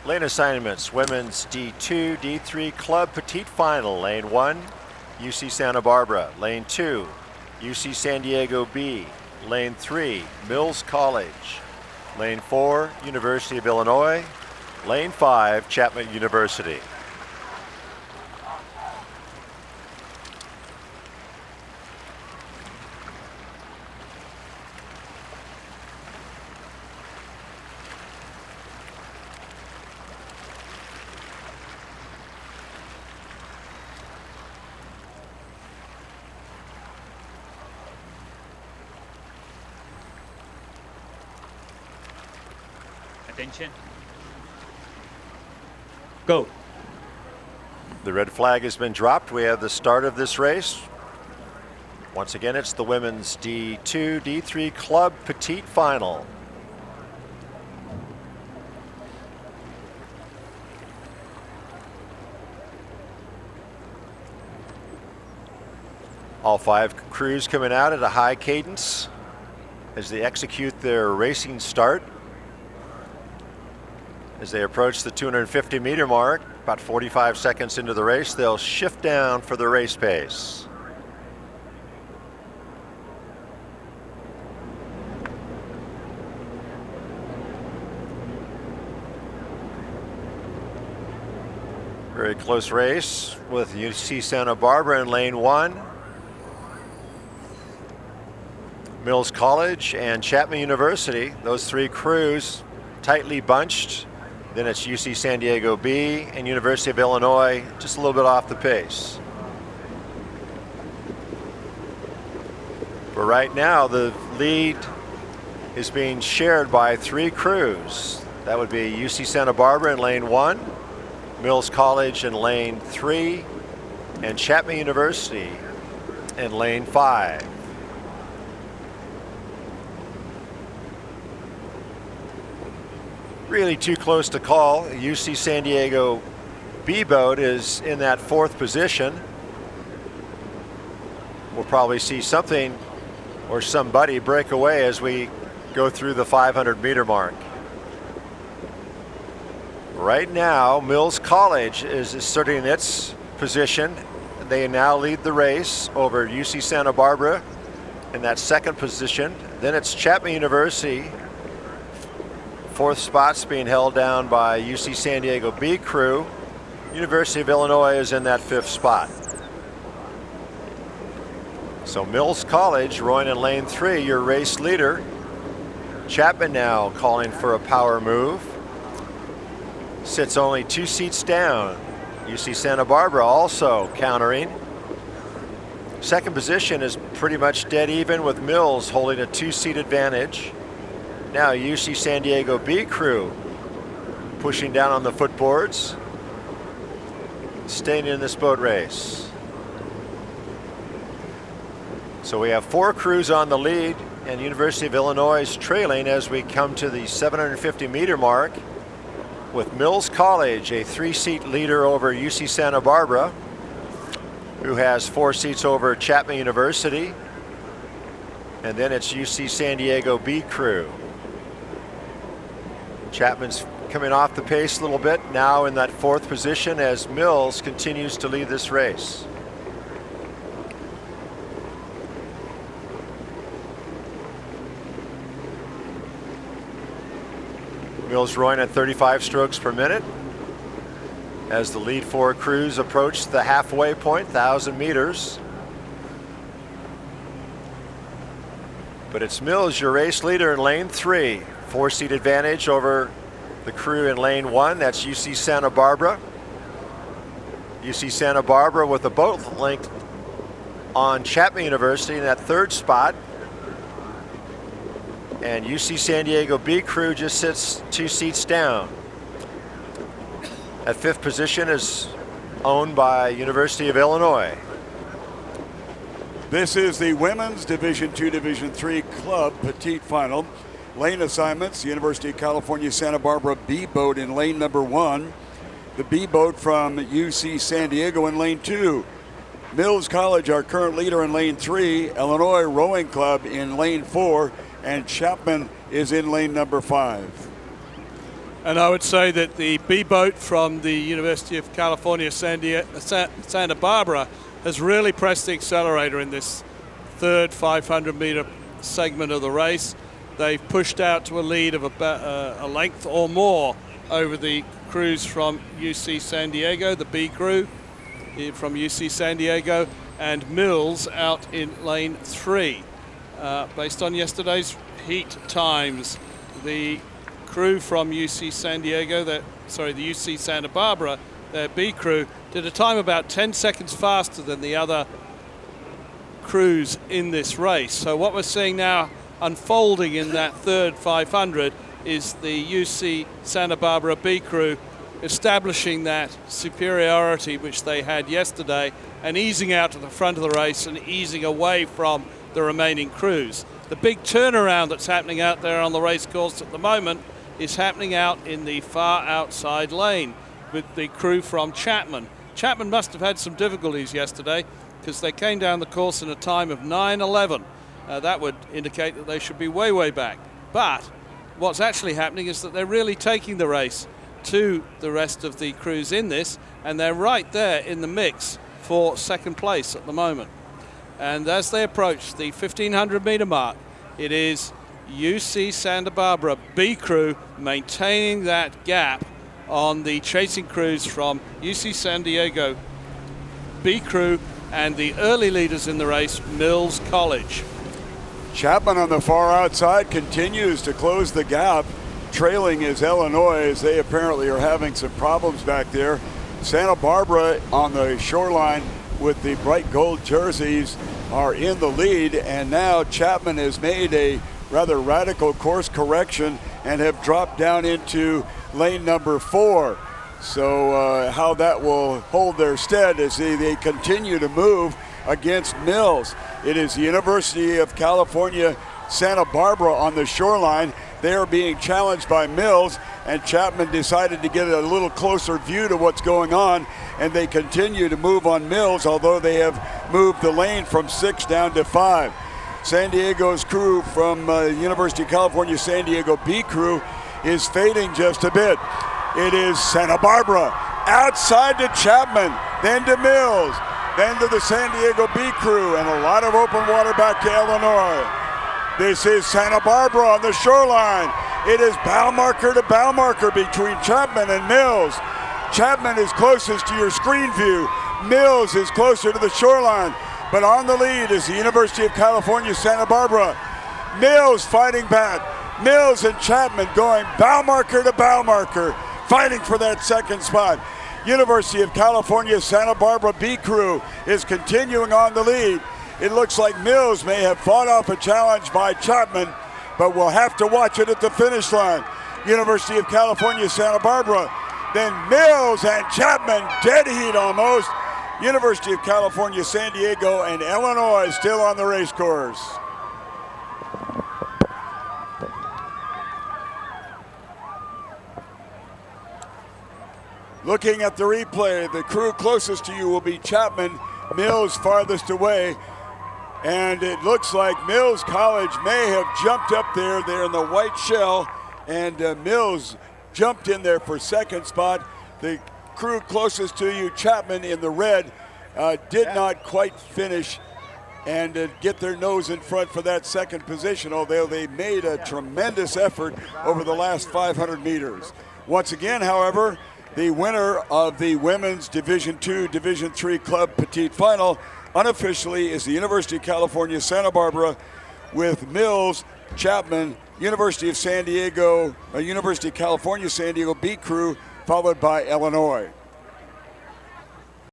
Lane assignments, women's D2, D3 Club Petite Final. Lane 1, UC Santa Barbara. Lane 2, UC San Diego B. Lane 3, Mills College. Lane 4, University of Illinois. Lane 5, Chapman University. Attention. Go. The red flag has been dropped. We have the start of this race. Once again, it's the women's D2, D3 Club Petite Final. All 5 crews coming out at a high cadence as they execute their racing start. As they approach the 250-meter mark, about 45 seconds into the race, they'll shift down for the race pace. Very close race with UC Santa Barbara in lane 1. Mills College and Chapman University, those 3 crews tightly bunched. Then it's UC San Diego B and University of Illinois, just a little bit off the pace. But right now, the lead is being shared by 3 crews. That would be UC Santa Barbara in lane 1, Mills College in lane 3, and Chapman University in lane 5. Really too close to call. UC San Diego B boat is in that 4th position. We'll probably see something or somebody break away as we go through the 500-meter mark. Right now, Mills College is asserting its position. They now lead the race over UC Santa Barbara in that 2nd position. Then it's Chapman University. 4th spot's being held down by UC San Diego B crew. University of Illinois is in that 5th spot. So Mills College, rowing in lane 3, your race leader. Chapman now calling for a power move. Sits only 2 seats down. UC Santa Barbara also countering. 2nd position is pretty much dead even with Mills holding a 2-seat advantage. Now UC San Diego B crew pushing down on the footboards, staying in this boat race. So we have 4 crews on the lead, and University of Illinois is trailing as we come to the 750-meter mark, with Mills College, a 3-seat leader over UC Santa Barbara, who has 4 seats over Chapman University, and then it's UC San Diego B crew. Chapman's coming off the pace a little bit, now in that 4th position as Mills continues to lead this race. Mills rowing at 35 strokes per minute as the lead 4 crews approach the halfway point, 1,000 meters. But it's Mills, your race leader in lane 3. 4-seat advantage over the crew in lane 1. That's UC Santa Barbara. UC Santa Barbara with a boat length on Chapman University in that 3rd spot. And UC San Diego B crew just sits 2 seats down. That 5th position is owned by University of Illinois. This is the women's Division II, Division III Club Petite Final. Lane assignments, University of California, Santa Barbara B boat in lane number 1. The B boat from UC San Diego in lane 2. Mills College, our current leader in lane 3, Illinois Rowing Club in lane 4, and Chapman is in lane number 5. And I would say that the B boat from the University of California, Santa Barbara, has really pressed the accelerator in this third 500-meter segment of the race. They've pushed out to a lead of about a length or more over the crews from UC San Diego, the B crew from UC San Diego, and Mills out in lane 3. Based on yesterday's heat times, the crew from UC San Diego, the UC Santa Barbara, their B crew, did a time about 10 seconds faster than the other crews in this race. So what we're seeing now unfolding in that third 500 is the UC Santa Barbara B crew establishing that superiority which they had yesterday and easing out to the front of the race and easing away from the remaining crews. The big turnaround that's happening out there on the race course at the moment is happening out in the far outside lane with the crew from Chapman. Chapman must have had some difficulties yesterday because they came down the course in a time of 9:11. That would indicate that they should be way, way back. But what's actually happening is that they're really taking the race to the rest of the crews in this, and they're right there in the mix for second place at the moment. And as they approach the 1,500-meter mark, it is UC Santa Barbara B crew maintaining that gap on the chasing crews from UC San Diego B crew and the early leaders in the race, Mills College. Chapman on the far outside continues to close the gap. Trailing is Illinois, as they apparently are having some problems back there. Santa Barbara on the shoreline with the bright gold jerseys are in the lead, and now Chapman has made a rather radical course correction and have dropped down into lane number 4. So how that will hold their stead as they continue to move against Mills. It is the University of California, Santa Barbara on the shoreline. They are being challenged by Mills, and Chapman decided to get a little closer view to what's going on, and they continue to move on Mills, although they have moved the lane from 6 down to 5. San Diego's crew from University of California, San Diego B crew is fading just a bit. It is Santa Barbara outside to Chapman, then to Mills, then to the San Diego B crew, and a lot of open water back to Illinois. This is Santa Barbara on the shoreline. It is bow marker to bow marker between Chapman and Mills. Chapman is closest to your screen view. Mills is closer to the shoreline. But on the lead is the University of California, Santa Barbara. Mills fighting back. Mills and Chapman going bow marker to bow marker, fighting for that second spot. University of California, Santa Barbara B crew is continuing on the lead. It looks like Mills may have fought off a challenge by Chapman, but we'll have to watch it at the finish line. University of California, Santa Barbara. Then Mills and Chapman, dead heat almost. University of California, San Diego, and Illinois still on the race course. Looking at the replay, the crew closest to you will be Chapman, Mills farthest away. And it looks like Mills College may have jumped up there. They're in the white shell, and Mills jumped in there for second spot. The crew closest to you, Chapman in the red, did not quite finish and get their nose in front for that second position, although they made a tremendous effort over the last 500 meters. Once again, however, the winner of the women's Division II, Division III Club Petite Final unofficially is the University of California, Santa Barbara, with Mills, Chapman, University of San Diego, University of California, San Diego B crew, followed by Illinois.